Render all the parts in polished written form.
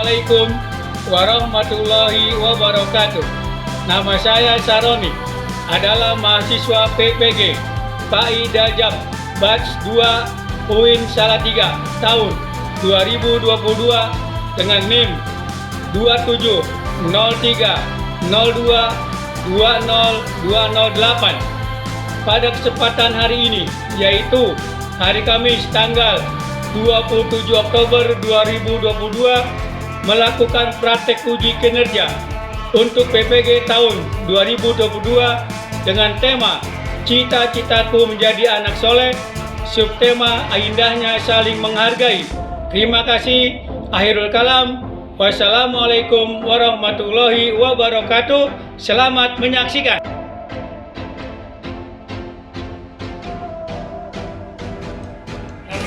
Assalamualaikum warahmatullahi wabarakatuh. Nama saya Saroni, adalah mahasiswa PPG PAI Dajab Batch 2 UIN Salatiga tahun 2022 dengan NIM 27030220208. Pada kesempatan hari ini, yaitu hari Kamis tanggal 27 Oktober 2022, melakukan praktek uji kinerja untuk PPG tahun 2022 dengan tema Cita-citaku menjadi anak soleh, subtema indahnya saling menghargai. Terima kasih. Akhirul kalam. Wassalamualaikum warahmatullahi wabarakatuh. Selamat menyaksikan.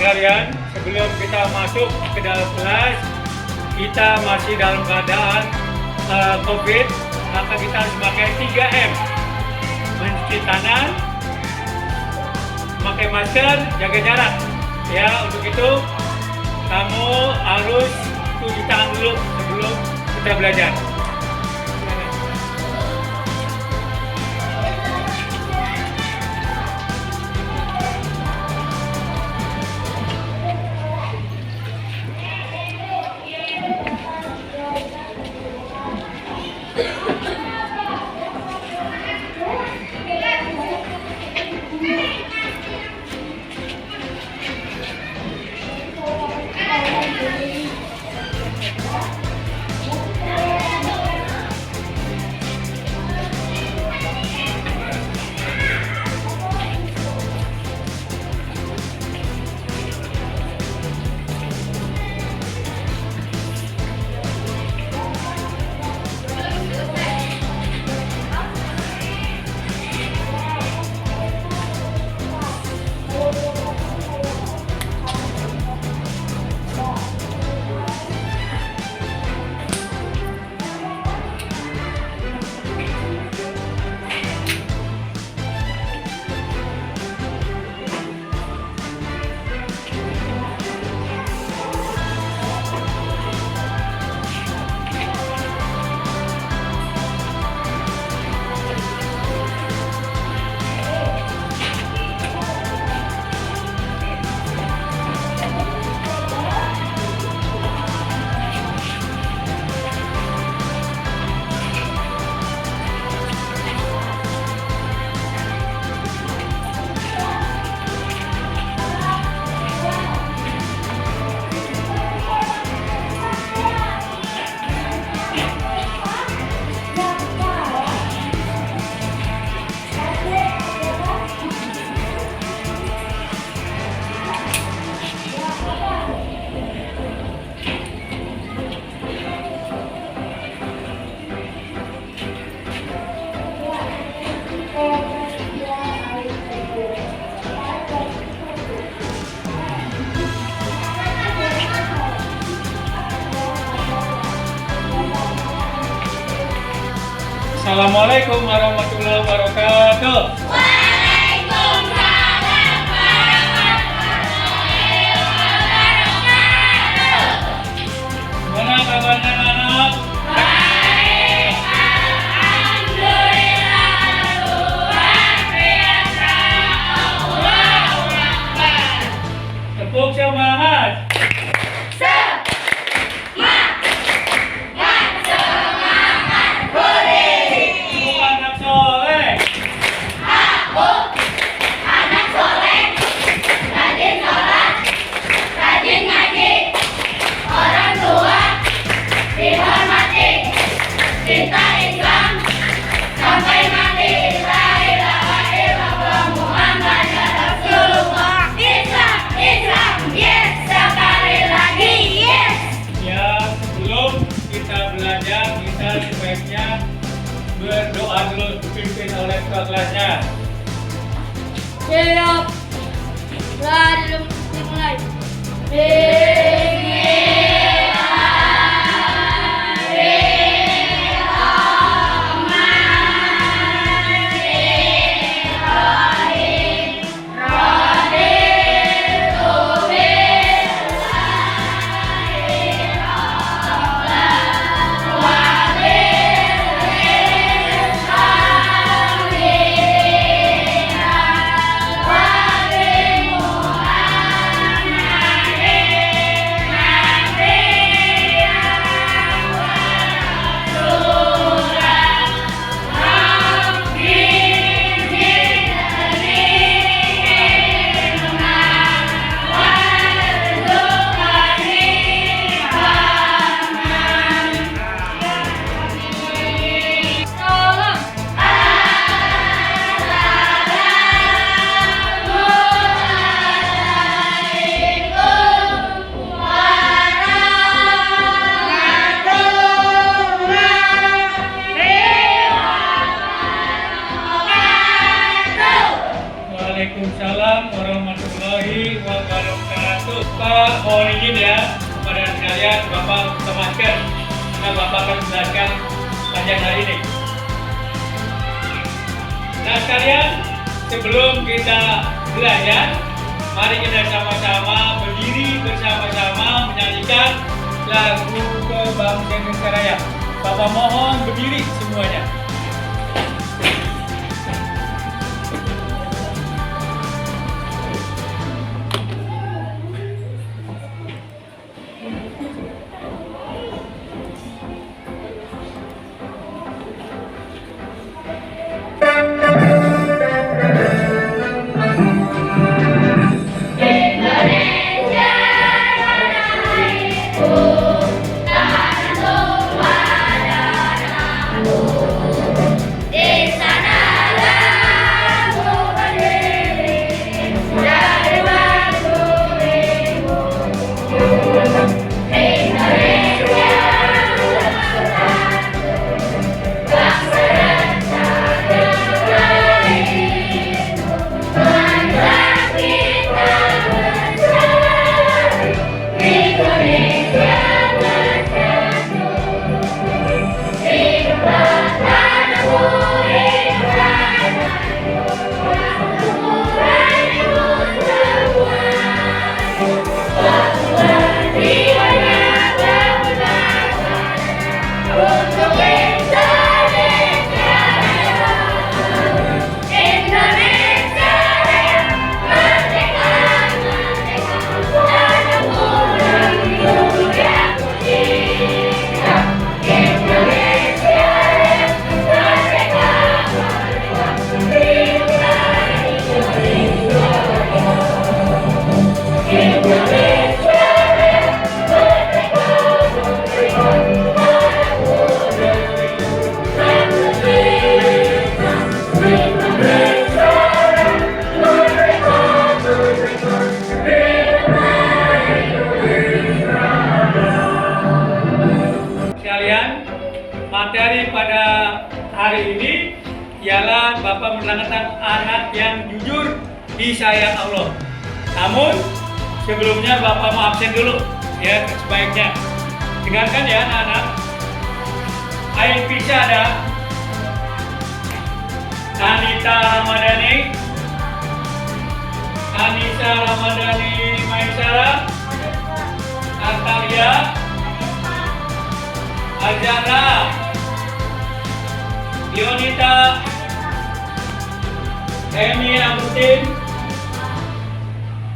Kalian, sebelum kita masuk ke dalam kelas, kita masih dalam keadaan COVID, maka kita harus memakai 3M. Mencuci tangan, memakai masker, jaga jarak. Ya, untuk itu kamu harus cuci tangan dulu sebelum kita belajar. Assalamualaikum warahmatullahi wabarakatuh. Waalaikumsalam warahmatullahi wabarakatuh. Gimana kabarnya anak? Baik, alhamdulillah, luar biasa. Allahu Akbar. Tepuk semangat. Cinta Islam sampai mati, la ilaha illallah Muhammadur Rasulullah. Islam, Islam, yes, sekali lagi yes. Ya, sebelum kita belajar, kita sebaiknya berdoa dulu dipimpin oleh ketua kelasnya. Siap. Lalu dimulai. akan menjelaskan panjang hari ini. Nah sekalian, sebelum kita belajar, mari kita sama-sama berdiri bersama-sama menyanyikan lagu Kebangsaan Indonesia Raya. Bapak mohon berdiri semuanya. Materi pada hari ini ialah Bapak menerangkan anak yang jujur disayang Allah. Namun sebelumnya Bapak mau absen dulu ya, sebaiknya dengarkan ya anak-anak. Ayo bisa ada Anita Ramadhani, Anissa Ramadhani Maisara, Natalia, Azara, Dionita, Emi Amutin,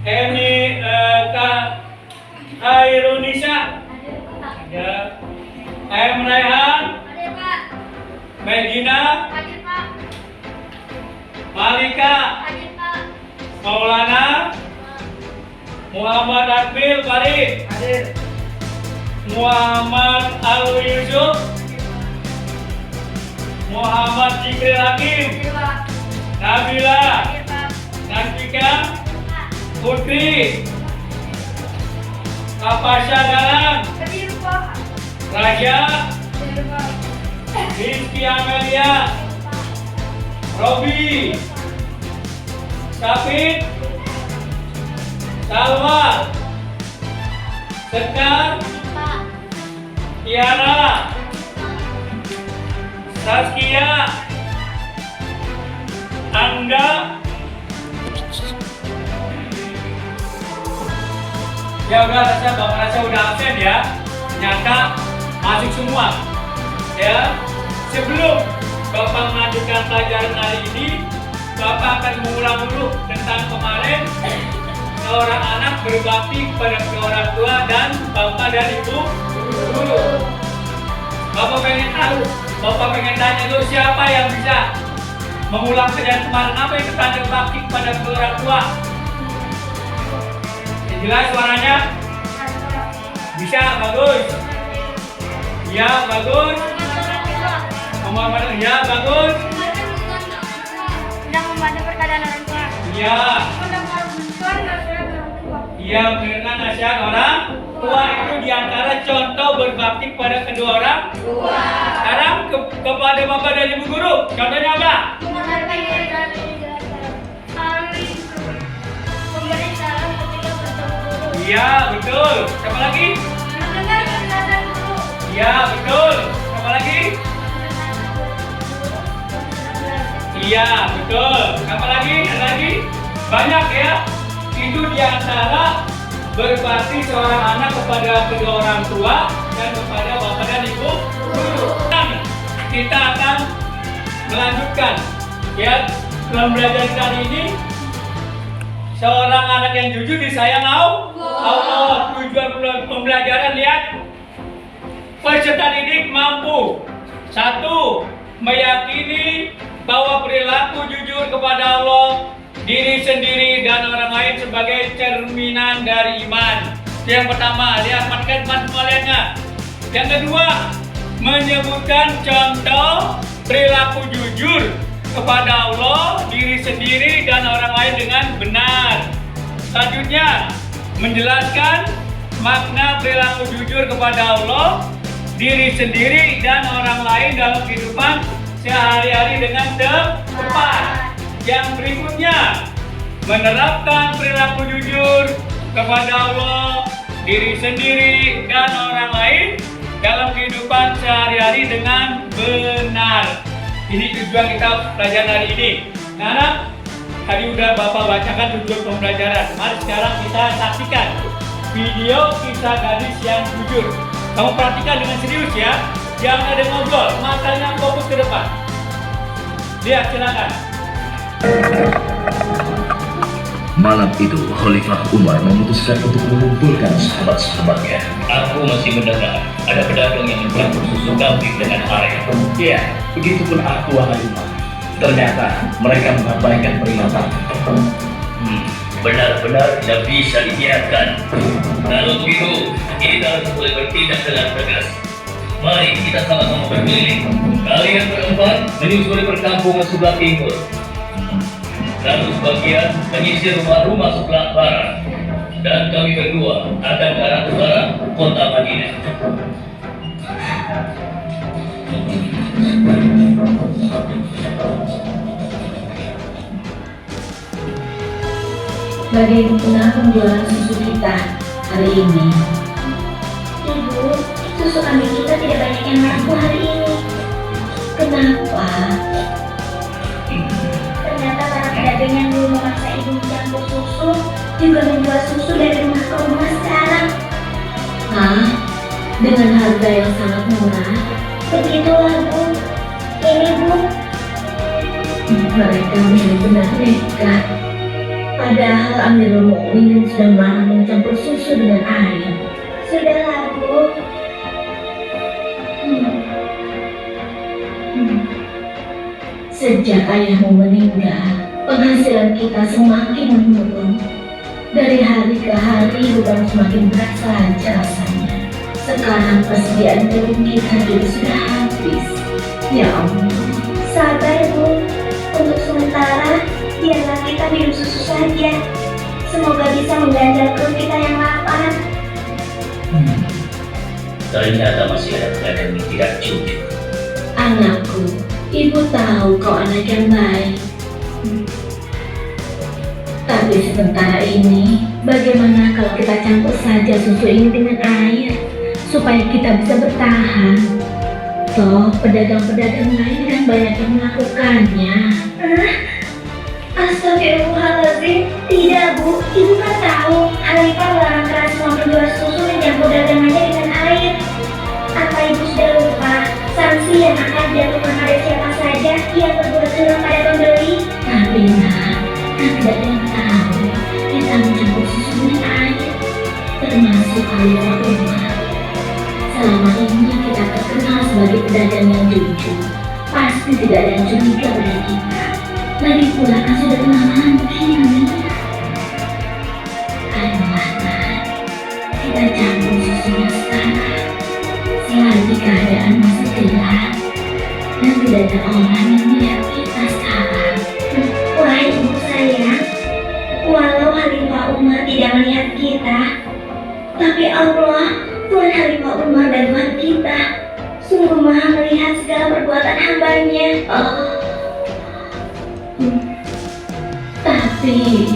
Emi Kairunisa, ya, Em Raihan, Medina, Malika, Maulana, Muhammad Akbil Farid, Muhammad Alwi Yusuf, Muhammad Jibril Hakim, Nabila, Nantika, Putri, Kapasya Dalam, Raja, Rizky Amelia, Robi, Safid, Salwa, Sekar, Tiara, Saskia, Angga. Ya udah, Bapak rasa udah absen ya. Ternyata masuk semua. Ya, sebelum Bapak melanjutkan pelajaran hari ini, Bapak akan mengulang dulu tentang kemarin seorang anak berbakti kepada kedua orang tua dan bapak dan ibu guru. Bapak pengen tahu, Bapak pengen tanya dulu siapa yang bisa mengulang kejadian kemarin, apa itu tanda bakti kepada kedua orang tua? Jelas suaranya? Bisa, bagus. Ya, bagus. Ya, bagus. Sedang membantu perkataan orang tua. Ya. Ia mendengar nasihat orang tua itu diantara contoh berbakti kepada kedua orang tua. Sekarang kepada bapak dan ibu guru, contohnya apa? Mendengarkan perkataan memberi saran ketika bertemu guru. Iya betul. Siapa lagi? Mendengar perkataan guru. Iya betul. Iya, betul. Apa lagi? Ada lagi? Banyak ya. Itu diantara berbakti seorang anak kepada kedua orang tua dan kepada bapak dan ibu guru. Dan kita akan melanjutkan ya dalam belajar kali ini. Seorang anak yang jujur disayang Allah. Tujuan pembelajaran lihat, peserta didik mampu satu, meyakini bahwa perilaku jujur kepada Allah, diri sendiri dan orang lain sebagai cerminan dari iman. Yang pertama, lihat market semua lihatnya. Yang kedua, menyebutkan contoh perilaku jujur kepada Allah, diri sendiri dan orang lain dengan benar. Selanjutnya, menjelaskan makna perilaku jujur kepada Allah, diri sendiri dan orang lain dalam kehidupan sehari-hari dengan tepat. Yang berikutnya, menerapkan perilaku jujur kepada Allah, diri sendiri dan orang lain dalam kehidupan sehari-hari dengan benar. Ini tujuan kita pelajaran hari ini. Nah, tadi udah Bapak bacakan tujuan pembelajaran. Mari sekarang kita saksikan video kisah gadis yang jujur. Kamu perhatikan dengan serius ya. Jangan ada ngobrol, matanya fokus ke depan. Lihat, silakan. Malam itu, Khalifah Umar memutuskan untuk mengumpulkan sahabat-sahabatnya. Aku masih mendengar ada pedagang yang mencampur susu kambing dengan air. Ya, begitupun aku, wahai Umar. Ternyata mereka mengabaikan peringatan. Benar-benar tidak bisa dibiarkan. Kalau begitu, kita harus mulai bertindak dengan tegas. Mari kita sama-sama berkeliling. Kalian berempat menyusuri perkampungan sebelah timur. Lalu sebagian menyisir rumah-rumah sebelah barat. Dan kami berdua akan ke arah utara kota Madinah. Bagaimana penjualan susu kita hari ini? Ibu, susu kambing kita tidak banyak yang laku hari ini. Kenapa? Ternyata para pedagang yang dulu memaksa ibu mencampur susu juga menjual susu dari rumah ke rumah sekarang. Hah? Dengan harga yang sangat murah? Begitulah, Bu. Ini, Bu. Mereka benar-benar nekat. Padahal Amirul Mukminin sudah melarang mencampur susu dengan air. Sudahlah, Bu. Sejak ayahmu meninggal, penghasilan kita semakin menurun. Dari hari ke hari bukan semakin berat saja rasanya. Sekarang persediaan jarum kita juga sudah habis. Ya Allah. Sabar, Bu. Untuk sementara, biarlah kita minum susu saja. Semoga bisa mengganjal perut kita yang lapar. Ternyata masih ada pedagang yang tidak jujur. Anakku, ibu tahu kau anak yang baik. Tapi sementara ini, bagaimana kalau kita campur saja susu ini dengan air, supaya kita bisa bertahan? Toh, pedagang-pedagang lain kan banyak yang melakukannya. Astagfirullahaladzim. Tidak, Bu. Ibu kan tahu Khalifah melarang keras semua penjual susu mencampur dagangannya dengan air. Apa ibu sudah lupa sanksi yang akan dijatuhkan pada siapa saja yang berbuat curang pada pembeli? Tapi nak, tidak ada yang tahu kita mencampur susu dengan air, termasuk Khalifah Umar. Selama ini kita terkenal sebagai pedagang yang jujur. Pasti tidak ada yang curiga pada kita. Lagi pula kan sudah lama mungkin. Ayolah nak, kita campur susunya sekarang. Selagi keadaan masih gelap dan tidak ada orang yang melihat kita sekarang. Wahai ibu sayang, walau Khalifah Umar tidak melihat kita, tapi Allah, Tuhan Khalifah Umar dan Tuhan kita, sungguh maha melihat segala perbuatan hambanya. Tapi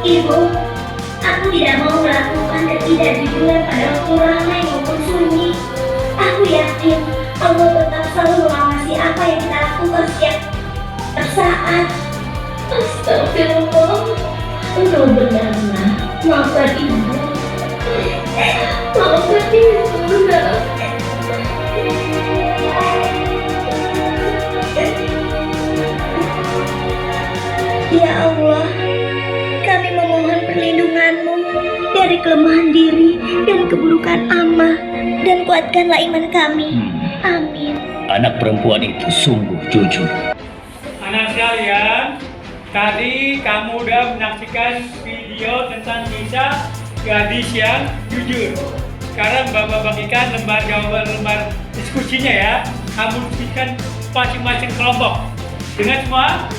Ibu, aku tidak mau melakukan ketidakjujuran pada waktu ramai maupun sunyi. Aku yakin Allah tetap selalu mengawasi apa yang kita lakukan setiap saat. Kau benar, nak. Maafkan ibu. Maafkan ibu, nak. Ya Allah, kami memohon perlindungan-Mu dari kelemahan diri dan keburukan Amah, dan kuatkanlah iman kami. Amin. Anak perempuan itu sungguh jujur. Anak sekalian, tadi kamu udah menyaksikan video tentang kisah gadis yang jujur. Sekarang Bapak bagikan lembar jawaban, lembar diskusinya ya. Kamu diskusikan masing-masing kelompok. Dengar semua?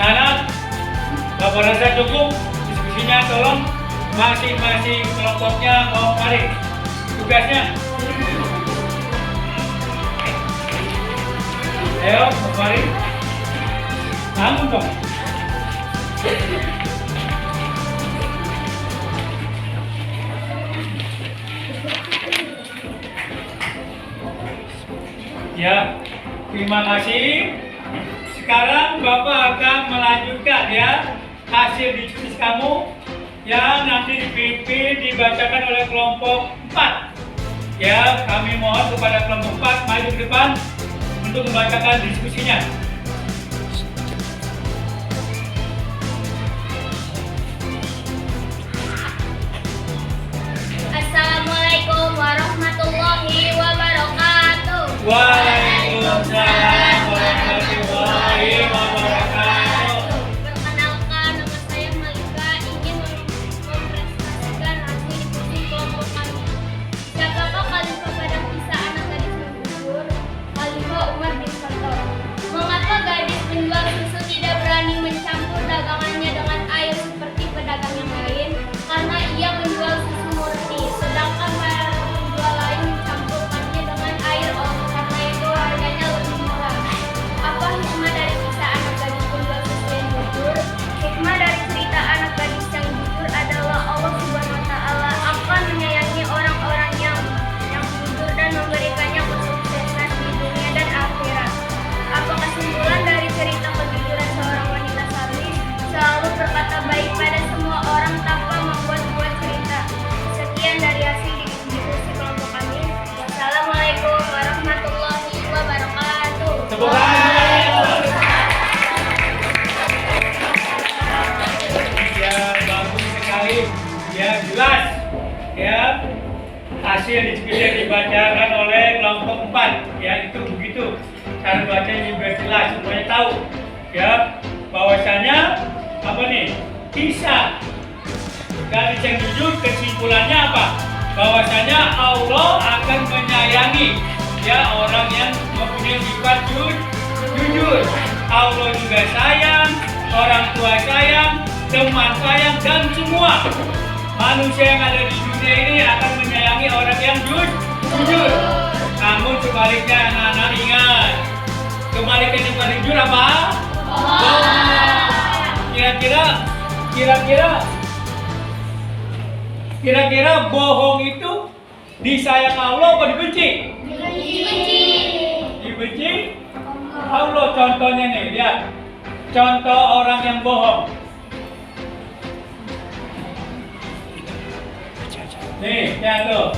Nah, Bapak rasa cukup diskusinya, tolong masing-masing kelompoknya mau tarik tugasnya. Ayo, mari. Kamu dong. Ya, terima kasih. Sekarang Bapak akan melanjutkan ya hasil diskusi kamu yang nanti dipimpin dibacakan oleh kelompok 4. Ya, kami mohon kepada kelompok 4 maju ke depan untuk membacakan diskusinya. Assalamualaikum warahmatullahi wabarakatuh. Waalaikumsalam warahmatullahi wabarakatuh. Perkenalkan, nama saya Malika, ingin mempresentasikan hasil diskusi kelompok kami. Siapakah khalifah pada kisah anak gadis yang jujur? Khalifah Umar bin Khattab. Mengapa gadis penjual susu tidak berani mencampur dagangannya dengan air seperti pedagang yang lain? Karena ia menjual susu murni, sedangkan para penjual lain mencampurkannya dengan air karena itu harganya lebih murah. Apa hikmah dari kisah anak gadis penjual susu yang jujur? Hikmah dari cerita anak gadis yang jujur adalah Allah Subhanahu wa Ta'ala akan menyayangi orang-orang yang jujur dan memberikannya kesuksesan di dunia dan akhirat. Apa kesimpulan dari cerita kejujuran seorang wanita salih? Selalu berkata baik pada semua orang tanpa membuat-buat cerita. Sekian dari hasil diskusi kelompok kami. Wassalamualaikum warahmatullahi wabarakatuh. Tepuk tangan. Ya, bagus sekali. Ya, jelas. Ya, hasil diskusi yang dibacakan oleh kelompok 4. Ya, itu begitu. Cara bacanya juga jelas, semuanya tahu. Ya, bahwasanya apa nih? Kisah gadis yang jujur, kesimpulannya apa? Bahwasanya Allah akan menyayangi ya orang yang mempunyai sifat jujur. Allah juga sayang, orang tua sayang, teman sayang, dan semua manusia yang ada di dunia ini akan menyayangi orang yang jujur. Namun sebaliknya anak-anak ingat, kebalikan yang paling jujur apa? Kira-kira bohong itu disayang Allah apa dibenci? Dibenci Allah. Contohnya nih, lihat. Contoh orang yang bohong. Nih, lihat tuh.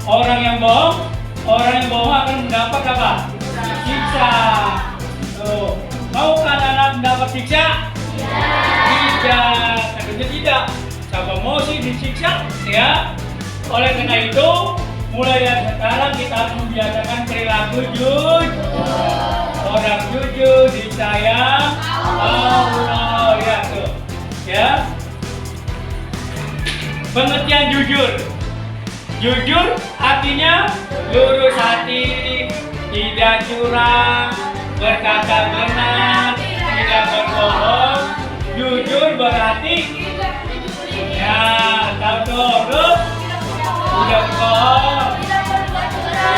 Orang yang bohong akan mendapat apa? Siksa. Tuh. Mau kan anak mendapat siksa? Tidak. Tentunya tidak. Siapa mau sih disiksa? Ya. Oleh karena itu, mulai dari sekarang kita harus membiasakan perilaku jujur. Orang jujur disayang Allah. Ya tuh. Ya. Pengertian jujur. Jujur artinya lurus hati, tidak curang, berkata benar, tidak berbohong. Jujur berarti ya, tahu tuh, terus tidak berbohong.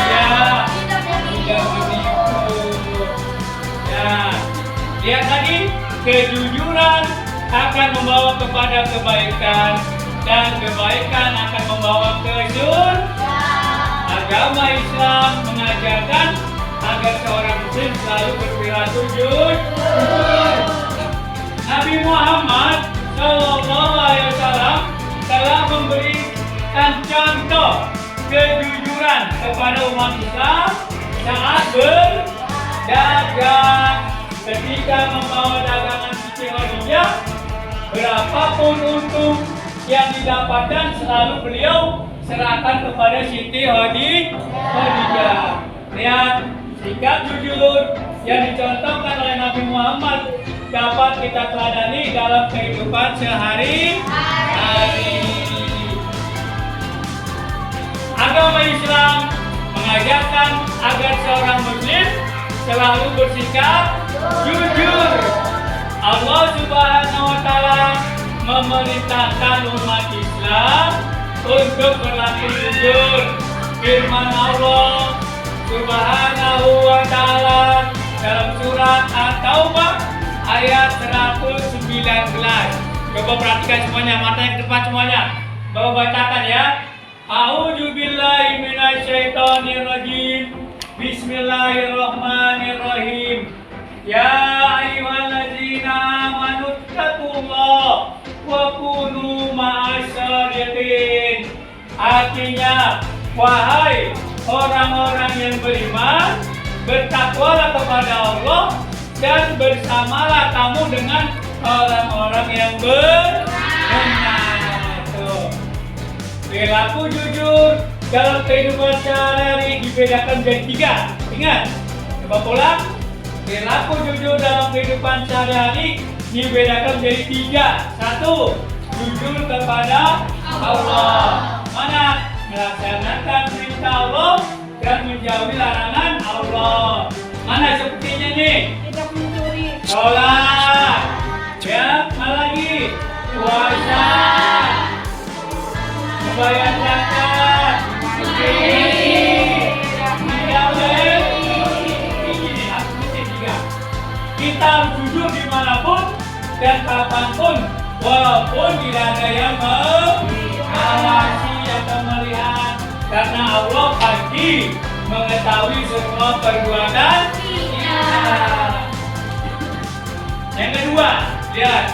Ya, tidak menipu. Ya, lihat tadi, kejujuran akan membawa kepada kebaikan dan kebaikan akan membawa ke surga. Agama Islam mengajarkan agar seorang muslim selalu berperilaku jujur. Nabi Muhammad SAW telah memberikan contoh kejujuran kepada umat Islam saat berdagang. Ketika membawa dagangan Siti Khadijah, berapapun untung yang didapatkan selalu beliau serahkan kepada Siti Khadijah. Lihat, sikap jujur yang dicontohkan oleh Nabi Muhammad dapat kita teladani dalam kehidupan sehari-hari. Agama Islam mengajarkan agar seorang muslim selalu bersikap jujur. Allah Subhanahu wa Ta'ala memerintahkan umat Islam untuk berlaku jujur. Firman Allah Subhanahu wa Ta'ala dalam surat At-Taubah ayat 119. Coba perhatikan semuanya, matanya ke depan semuanya. Bapak bacakan ya. A'udzubillahi minasyaitonirrajim. Bismillahirrahmanirrahim. Ya ayyuhalladzina amanu taqullaha wa kunu ma'as-shadiqin. Artinya, wahai orang-orang yang beriman, bertakwalah kepada Allah dan bersamalah kamu dengan orang-orang yang benar. Perilaku jujur dalam kehidupan sehari-hari dibedakan menjadi 3. Ingat, coba pulang. Perilaku jujur dalam kehidupan sehari-hari dibedakan menjadi 3. 1. Jujur kepada Allah. Mana? Melaksanakan perintah Allah dan menjauhi larangan Allah. Mana sepertinya nih? Tidak mencuri. Sholat. Ya, mana lagi? Puasa. Membayar zakat. Kita harus jujur dimanapun dan kapanpun, walaupun tidak ada yang mengawasi atau melihat, karena Allah pasti mengetahui semua perbuatan kita. Yang kedua, lihat,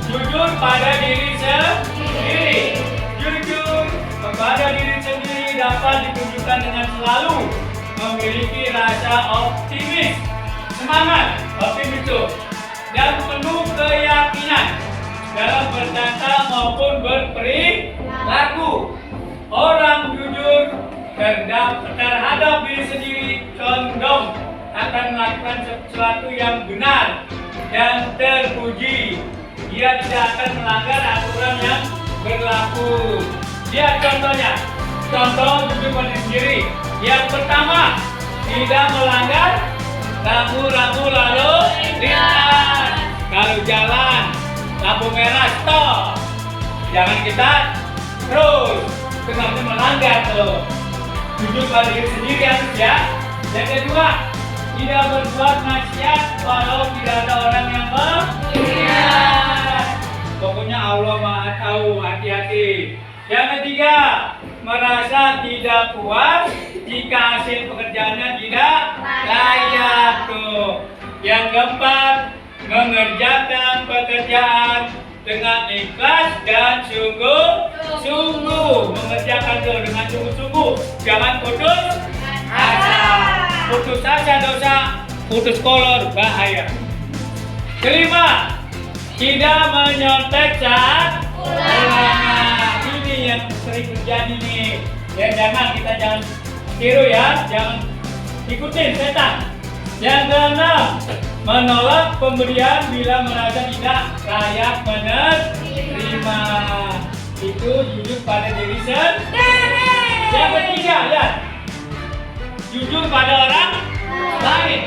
jujur pada diri sendiri. Jujur kepada diri sendiri dapat ditunjukkan dengan selalu memiliki rasa optimis, semangat, optimis dan penuh keyakinan dalam berkata maupun berperilaku. Orang jujur terhadap diri sendiri condong akan melakukan sesuatu yang benar dan terpuji. Dia tidak akan melanggar aturan yang berlaku. Lihat contohnya. Contoh jujur pada diri sendiri. Yang pertama, tidak melanggar rambu-rambu lalu lintas. Kalau jalan lampu merah stop. Jangan kita terus kenapa melanggar tuh. Jujur pada diri sendiri harus ya. Yang kedua, tidak berbuat maksiat walau tidak ada orang yang melihat. Pokoknya Allah Maha Tahu, hati-hati. Yang ketiga, merasa tidak puas jika hasil pekerjaannya tidak layak tuh. Yang keempat, mengerjakan pekerjaan dengan ikhlas dan sungguh-sungguh. Mengerjakan itu dengan sungguh-sungguh, jangan putus asa. Putus asa dosa, putus kolor bahaya. Kelima, tidak menyontek saat ulangan. Ini yang sering terjadi nih. Ya jangan tiru ya, jangan ikutin setan. Yang keenam, menolak pemberian bila merasa tidak layak menerima. Itu jujur pada diri sendiri. Yang ketiga, ya, jujur pada orang lain.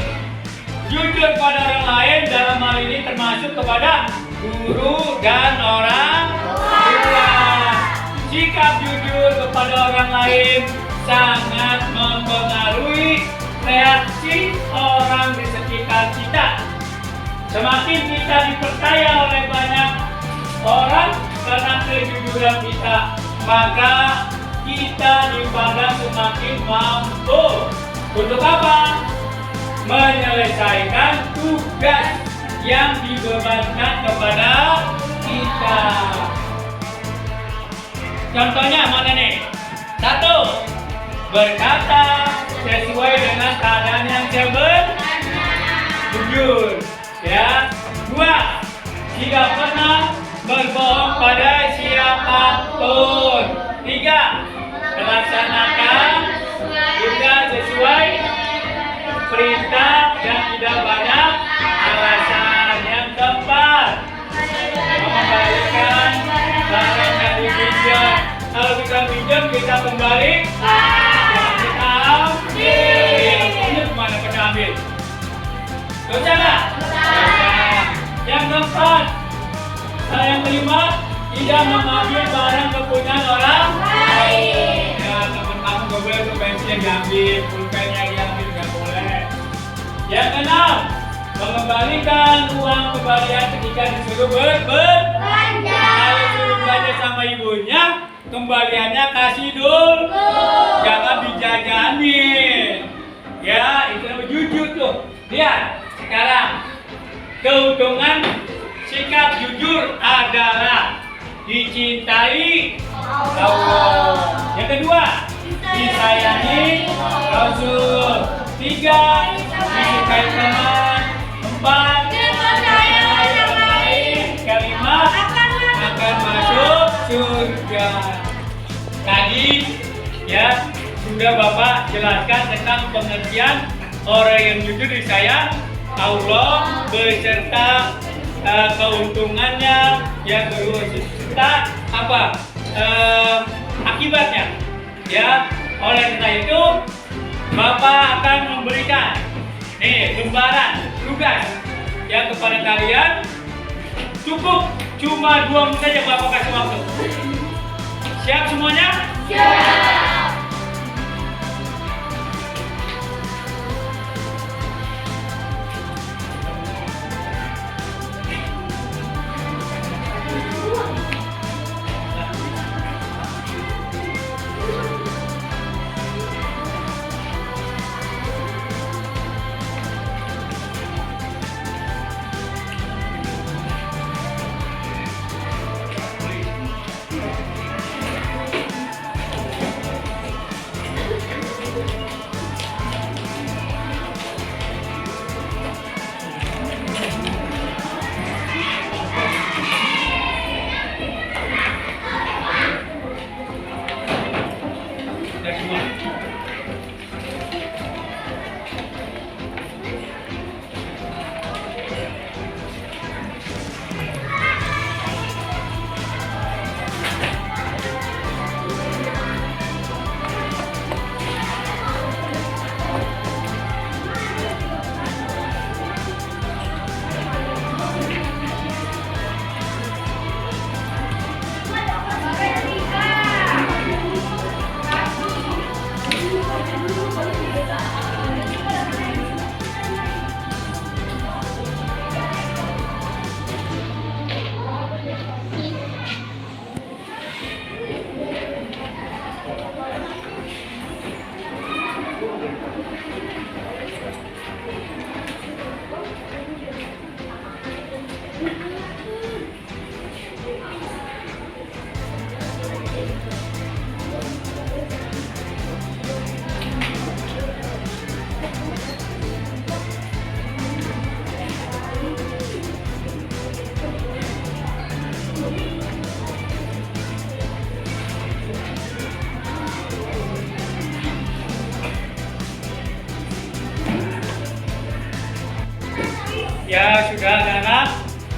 Jujur pada orang lain dalam hal ini termasuk kepada guru dan orang tua. Sikap jujur kepada orang lain sangat mempengaruhi reaksi orang di sekitar kita. Semakin kita dipercaya oleh banyak orang karena kejujuran kita, maka kita dipandang semakin mampu. Untuk apa? Menyelesaikan tugas yang dibebankan kepada kita. Contohnya mana nih? 1. Berkata sesuai dengan keadaan yang sebenarnya. Jujur, ya. 2. Tidak pernah berbohong pada siapapun. 3. Melaksanakan tugas sesuai perintah dan tidak banyak alasan. Yang keempat, mengembalikan barang yang dipinjam. Kalau kita pinjam, kita kembali. Jangan kita ambil. Ini kemana kita ambil? Dosa nggak? Dosa. Yang keempat, yang kelima, tidak mengambil barang kepunyaan orang lain. Ya, teman kamu gak boleh tuh bensin diambil, pulpennya diambil, gak boleh. Yang keenam, mengembalikan uang kembalian ketika disuruh berbelanja. Kalau suruh belanja sama ibunya, kembaliannya kasih dulu, jangan dijajanin. Ya, itu namanya jujur tuh. Lihat sekarang, keuntungan sikap jujur adalah dicintai Allah. Yang kedua, disayangi Rasul. 3, disukai teman. 4, dipercaya orang lain. 5, akan masuk surga. Tadi ya sudah Bapak jelaskan tentang pengertian orang yang jujur disayang Allah beserta keuntungannya, yang beserta apa akibatnya. Ya, oleh karena itu Bapak akan memberikan lembaran tugas yang kepada kalian. Cukup cuma 2 menit saja Bapak kasih waktu. Siap semuanya? Siap.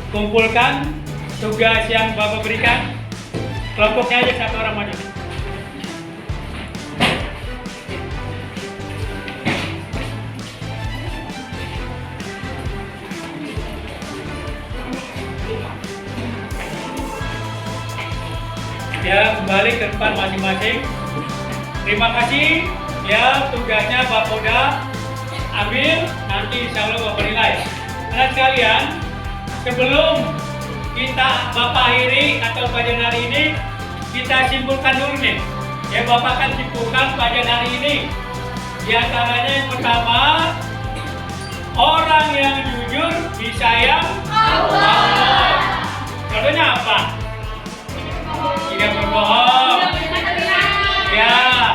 kumpulkan tugas yang Bapak berikan. Kelompoknya aja satu orang maju. Ya, kembali ke depan masing-masing. Terima kasih. Ya, tugasnya Bapak udah ambil, nanti insya Allah Bapak nilai. Anak sekalian, sebelum kita Bapak akhiri atau pelajaran hari ini, kita simpulkan dulu nih. Ya, Bapak akan simpulkan pelajaran hari ini. Di antaranya yang pertama, orang yang jujur disayang Allah. Contohnya apa? Tidak berbohong. Ya.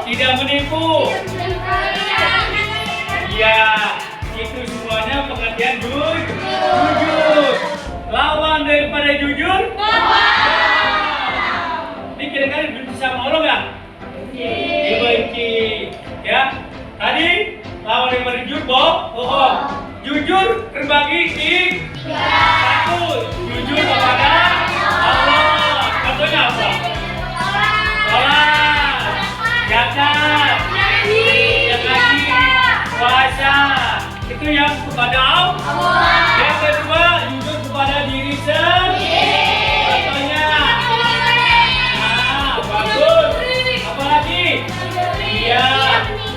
Tidak menipu. Ya, itu semuanya pengertian jujur. Lawan daripada jujur, ini kira-kira benci sama Allah nggak? Dibenci. Ya, tadi lawan daripada jujur bohong. Jujur terbagi satu, jujur kepada Allah. Contohnya apa? Sholat, zakat, puasa, itu yang kepada Allah. Yang kedua, jujur kepada diri sendiri. Contohnya, bagus. Apalagi? Iya,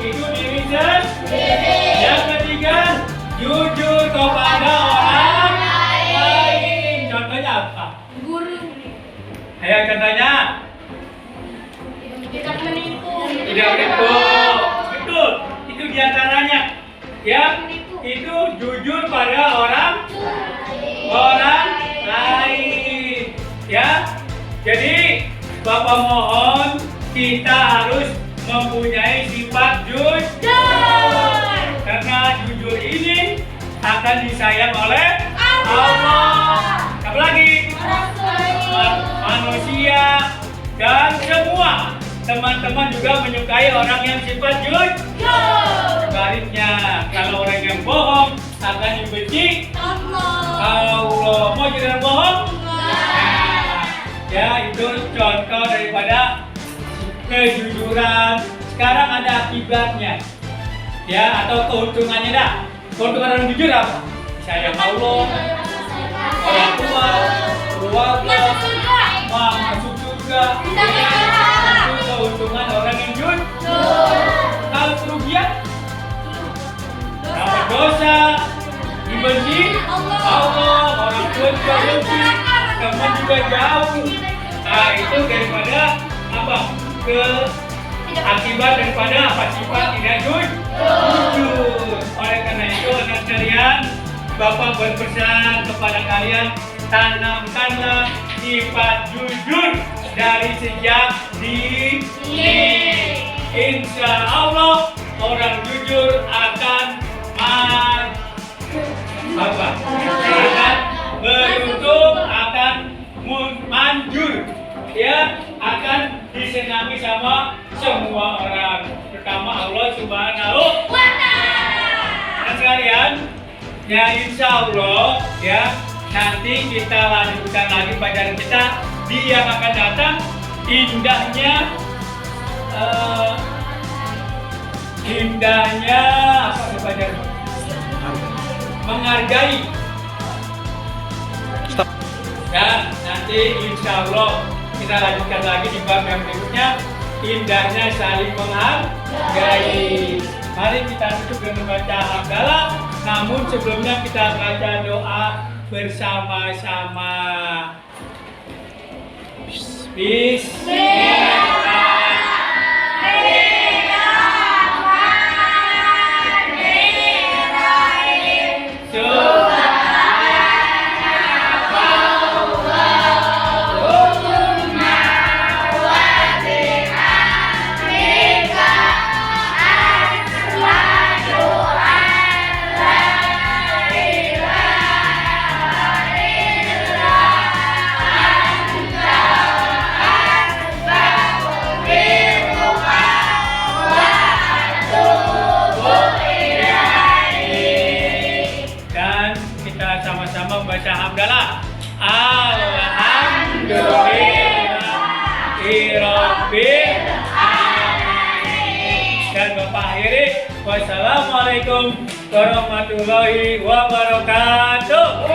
itu diri sendiri. Yang ketiga, jujur kepada orang lain. Contohnya apa? Guru. Ayo contohnya. Tidak menipu. Tidak menipu. Betul. Itu diantaranya. Ya, itu jujur pada orang lain. Ya. Jadi Bapak mohon kita harus mempunyai sifat jujur. Karena jujur ini akan disayang oleh Allah. Apalagi manusia dan semua teman-teman juga menyukai orang yang sifat jujur. Sebaliknya, kalau orang yang bohong akan dibenci Allah. Mau jadi orang bohong? Ya, itu contoh daripada kejujuran. Sekarang ada akibatnya, ya, atau keuntungannya dah. Keuntungan orang jujur apa? Sayang Allah, orang tua, keluarga, masuk surga. Itu keuntungan orang yang jujur. Kalau kerugian, dapat dosa, dibenci Allah, orang tua juga benci, teman juga jauh. Nah, itu daripada apa? Akibat daripada apa? Sifat tidak jujur. Oleh karena itu, anak sekalian, Bapak berpesan kepada kalian, tanamkanlah sifat jujur dari sejak dini. Insya Allah orang jujur akan akan beruntung, akan manjur, ya, akan disenangi sama semua orang, terutama Allah Subhanahu wa Ta'ala. Nah, sekalian, ya insya Allah, ya, nanti kita lanjutkan lagi pelajaran kita di yang akan datang. Indahnya apa pelajaran? Menghargai. Ya, nanti insya Allah kita lanjutkan lagi di bab yang berikutnya. Indahnya saling menghargai. Mari kita tutup dengan membaca hamdalah. Namun sebelumnya kita baca doa bersama-sama. Bismillahirrahmanirrahim. membaca hamdalah. Alhamdulillahirabbil alamin. Dan Bapak akhiri, wassalamualaikum warahmatullahi wabarakatuh.